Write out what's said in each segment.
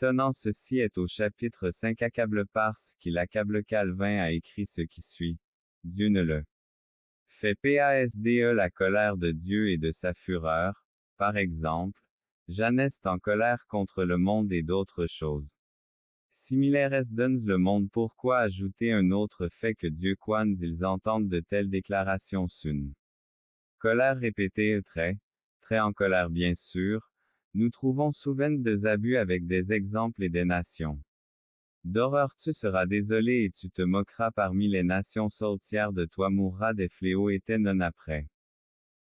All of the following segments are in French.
étonnant ceci est au chapitre 5 accable parce qu'il accable Calvin a écrit ce qui suit. Dieu ne le fait pasde la colère de Dieu et de sa fureur, par exemple, Jeanne est en colère contre le monde et d'autres choses. Similaires donne le monde pourquoi ajouter un autre fait que Dieu quand ils entendent de telles déclarations sun. Colère répétée très en colère bien sûr, nous trouvons souvent des abus avec des exemples et des nations. D'horreur tu seras désolé et tu te moqueras parmi les nations sortières de toi mourra des fléaux et non après.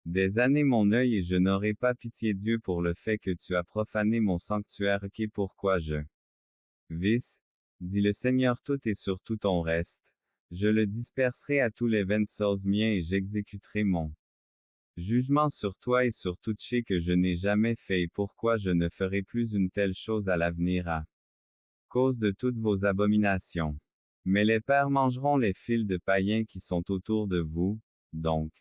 Des années mon œil et je n'aurai pas pitié Dieu pour le fait que tu as profané mon sanctuaire qu'est pourquoi je vis, dit le Seigneur tout et sur tout ton reste, je le disperserai à tous les 20 miens et j'exécuterai mon jugement sur toi et sur tout ce que je n'ai jamais fait et pourquoi je ne ferai plus une telle chose à l'avenir à cause de toutes vos abominations. Mais les pères mangeront les fils de païens qui sont autour de vous, donc.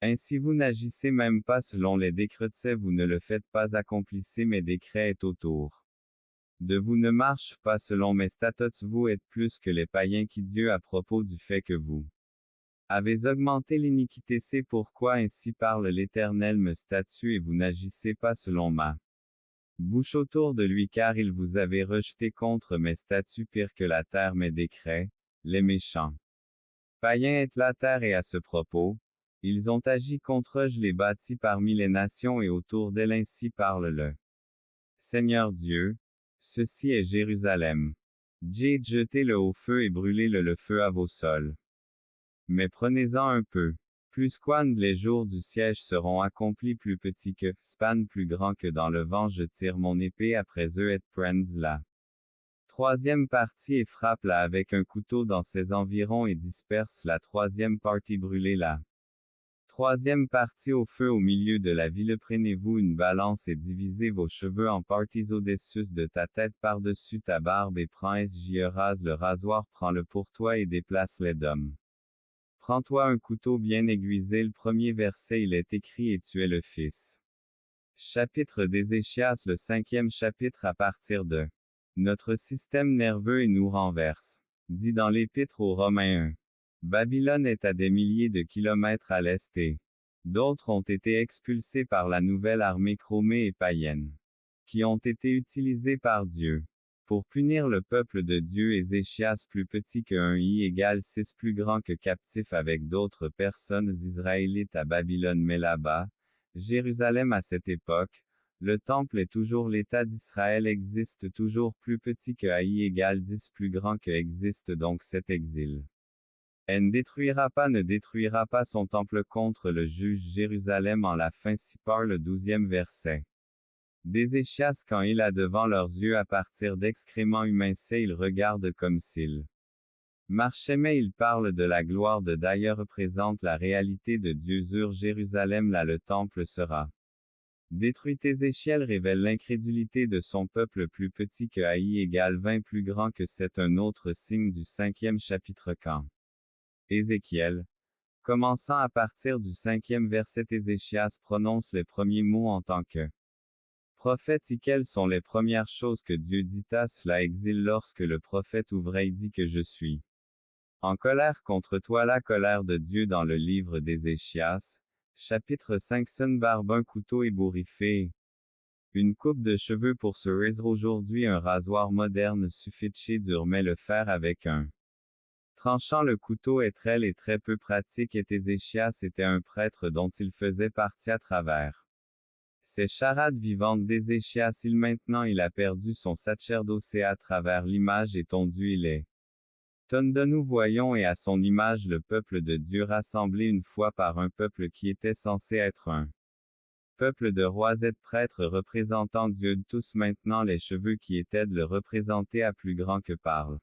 Ainsi vous n'agissez même pas selon les décrets, vous ne le faites pas accomplissez mes décrets est autour de vous ne marche pas selon mes statuts vous êtes plus que les païens qui Dieu à propos du fait que vous avez augmenté l'iniquité c'est pourquoi ainsi parle l'Éternel me statue et vous n'agissez pas selon ma bouche autour de lui car il vous avait rejeté contre mes statuts pire que la terre mes décrets, les méchants païens est la terre et à ce propos, ils ont agi contre eux je les bâtis parmi les nations et autour d'elle ainsi parle le Seigneur Dieu, ceci est Jérusalem. J'ai jeté le au feu et brûlé le feu à vos sols. Mais prenez-en un peu. Plus quand les jours du siège seront accomplis plus petits que, span plus grand que dans le vent je tire mon épée après eux et prends la troisième partie et frappe la avec un couteau dans ses environs et disperse la troisième partie brûlée la troisième partie au feu au milieu de la ville prenez-vous une balance et divisez vos cheveux en parties au-dessus de ta tête par-dessus ta barbe et prends rase le rasoir prends-le pour toi et déplace les dômes. Prends-toi un couteau bien aiguisé le premier verset il est écrit et tu es le fils. Chapitre d'Ézéchias le 5e chapitre à partir de notre système nerveux et nous renverse. Dit dans l'Épître aux Romains 1. Babylone est à des milliers de kilomètres à l'est et d'autres ont été expulsés par la nouvelle armée chromée et païenne, qui ont été utilisés par Dieu pour punir le peuple de Dieu Ézéchias plus petit que 1 i égale 6 plus grand que captif avec d'autres personnes israélites à Babylone mais là-bas, Jérusalem à cette époque, le temple est toujours l'État d'Israël existe toujours plus petit que i égale 10 plus grand que existe donc cet exil. Elle ne détruira pas son temple contre le juge Jérusalem en la fin si par le 12e verset. D'Ézéchias quand il a devant leurs yeux à partir d'excréments humains c'est ils regardent comme s'ils marchaient mais ils parlent de la gloire de d'ailleurs représente la réalité de Dieu sur Jérusalem là le temple sera détruit Ézéchiel révèle l'incrédulité de son peuple plus petit que i égale 20 plus grand que c'est un autre signe du 5e chapitre quand Ézéchiel, commençant à partir du 5e verset Ézéchias prononce les premiers mots en tant que prophète et quelles sont les premières choses que Dieu dit à cela exil lorsque le prophète ouvrait dit que je suis en colère contre toi la colère de Dieu dans le livre d'Ézéchias, chapitre 5 son barbe un couteau ébouriffé. Une coupe de cheveux pour se raser aujourd'hui un rasoir moderne suffit chez dur mais le faire avec un tranchant le couteau est très peu pratique et Ézéchias était un prêtre dont il faisait partie à travers. Ces charades vivantes d'Ézéchias il a perdu son sacerdoce à travers l'image et tondu il est. Tonne de nous voyons et à son image le peuple de Dieu rassemblé une fois par un peuple qui était censé être un peuple de rois et de prêtres représentant Dieu de tous maintenant les cheveux qui étaient de le représenter à plus grand que parle.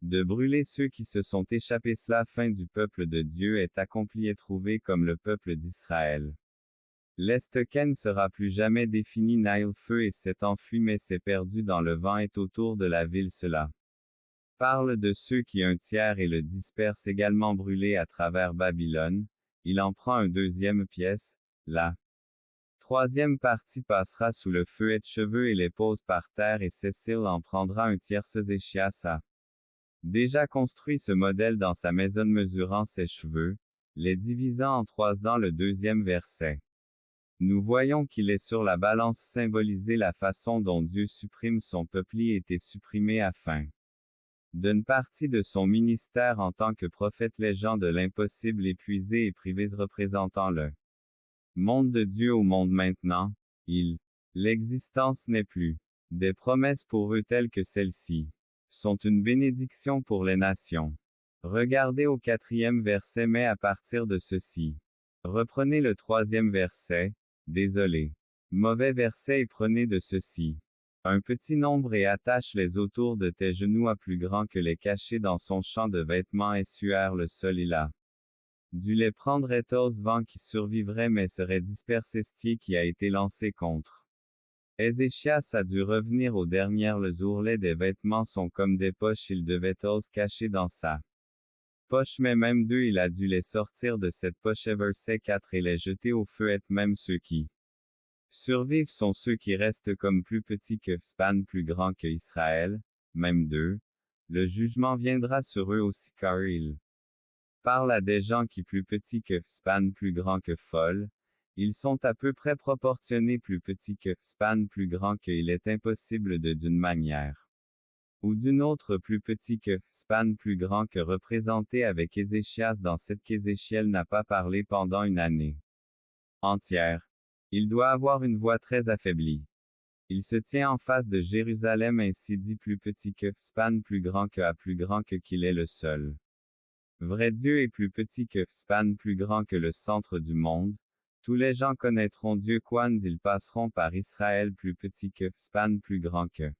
De brûler ceux qui se sont échappés la fin du peuple de Dieu est accomplie et trouvé comme le peuple d'Israël. L'Est-Ken sera plus jamais défini Nile feu et s'est enfui mais s'est perdu dans le vent est autour de la ville cela. Parle de ceux qui un tiers et le dispersent également brûlé à travers Babylone, il en prend un deuxième pièce, la troisième partie passera sous le feu et cheveux et les pose par terre et Cécile en prendra un tiers. Ézéchias a déjà construit ce modèle dans sa maison mesurant ses cheveux, les divisant en trois dans le deuxième verset. Nous voyons qu'il est sur la balance symbolisée la façon dont Dieu supprime son peuple y était supprimé afin d'une partie de son ministère en tant que prophète les gens de l'impossible épuisés et privés représentant le monde de Dieu au monde maintenant, l'existence n'est plus. Des promesses pour eux telles que celles-ci sont une bénédiction pour les nations. Regardez au 4e verset mais à partir de ceci. Reprenez le 3e verset, désolé. Mauvais verset et prenez de ceci. Un petit nombre et attache-les autour de tes genoux à plus grand que les cachés dans son champ de vêtements et suèrent le sol il a dû les prendre et vent qui survivrait mais serait dispersé qui a été lancé contre. Ézéchias a dû revenir aux dernières les ourlets des vêtements sont comme des poches il devait cacher dans sa poche mais même deux il a dû les sortir de cette poche verset 4 et les jeter au feu et même ceux qui survivent sont ceux qui restent comme plus petits que Span plus grand que Israël, même deux. Le jugement viendra sur eux aussi car il parle à des gens qui plus petits que Span plus grand que Fol. Ils sont à peu près proportionnés plus petits que Span plus grand que il est impossible de d'une manière ou d'une autre plus petit que Span plus grand que représenté avec Ézéchias dans cette qu'Ézéchiel n'a pas parlé pendant une année entière. Il doit avoir une voix très affaiblie. Il se tient en face de Jérusalem ainsi dit plus petit que Span plus grand que à plus grand que qu'il est le seul. Vrai Dieu est plus petit que Span plus grand que le centre du monde. Tous les gens connaîtront Dieu quand ils passeront par Israël plus petit que Span plus grand que